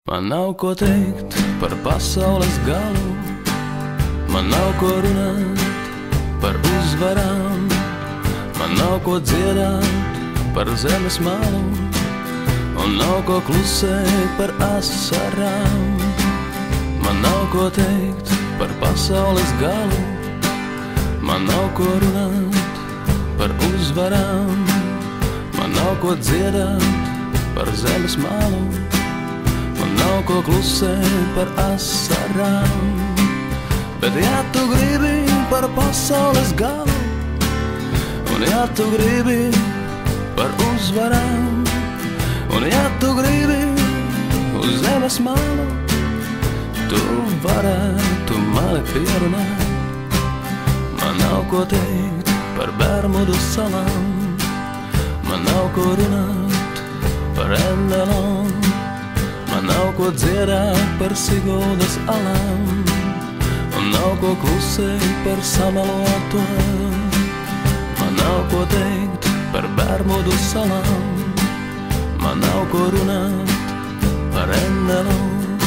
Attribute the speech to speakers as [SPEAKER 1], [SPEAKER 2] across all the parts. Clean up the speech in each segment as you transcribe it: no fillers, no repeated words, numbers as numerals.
[SPEAKER 1] Man nav ko teikt par pasaules galu, man nav ko runāt par uzvarām, man nav ko dziedāt par zemes malu, un nav ko klusēt par asarām. Man nav ko teikt par pasaules galu, man nav ko runāt par uzvarām, man nav ko dziedāt par zemes malu, man nav ko klusēt par asarām. Bet ja tu gribi par pasaules galu, un ja tu gribi par uzvarām, un ja tu gribi uz zemes malu, tu varētu mani pierunāt. Man nav ko teikt par Bermudu salām, man nav ko runāt par Endelonu, man nav ko dziedāt par Siguldas alām, un nav ko klusēt par samaloto. Man nav ko teikt par Bermudu salām, man nav ko runāt par Endelonu,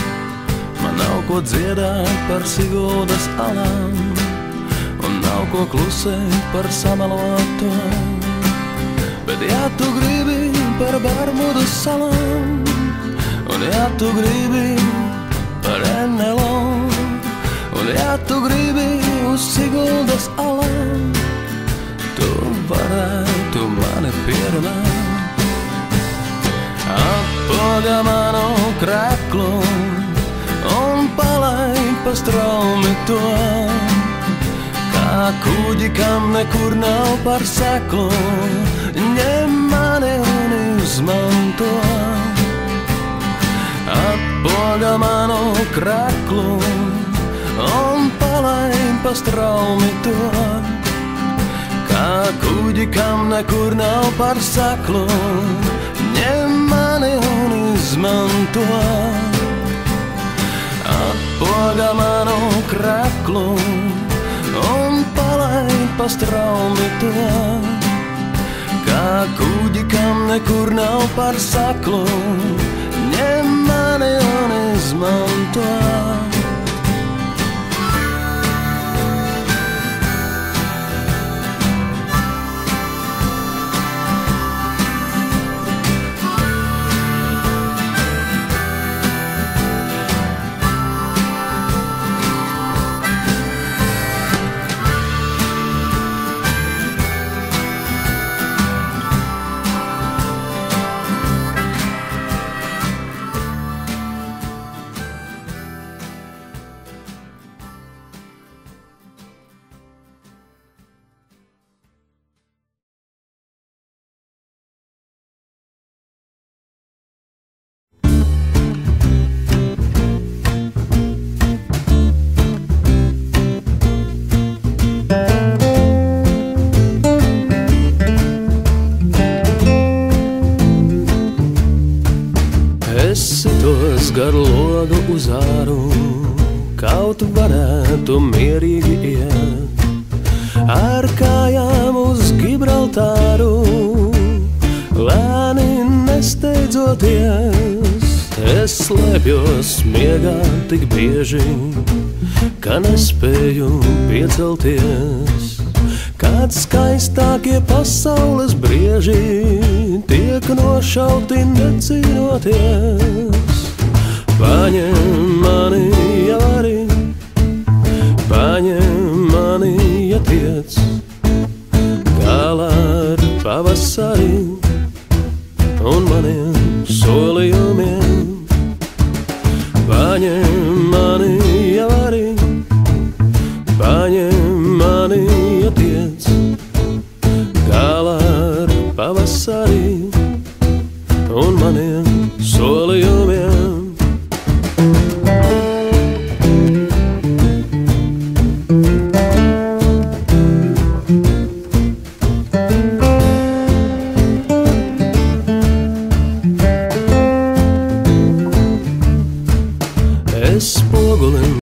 [SPEAKER 1] man nav ko dziedāt par Siguldas alām, un nav ko klusēt par samaloto. Bet ja tu gribi par Bermudu salām, un ja tu gribi par Endelonu, un ja tu gribi uz Siguldas alām, tu varētu mani pierunāt. Atpogā manu kreklu un palaid pa straumi to, kā kuģi, kam nekur nav par seklu, ņem mani un izmanto. Atpogā manu kreklu un palaid pa straumi to, kā kuģi, kam nekur nav par seklu, ņem mani un izmanto. Atpogā manu kreklu un palaid pa straumi to, kā kuģi, kam nekur nav par seklu, ņem mani un izmanto. Gar logu uz āru, kaut varētu mierīgi iet, ar kājām uz Gibraltāru, lēni nesteidzoties. Es slēpjos miegā tik bieži, ka nespēju piecelties, kad skaistākie pasaules brieži tiek nošauti necīnoties. Paņem mani, ja vari, paņem mani, ja tiec, galā ar pavasari un maniem solījumiem.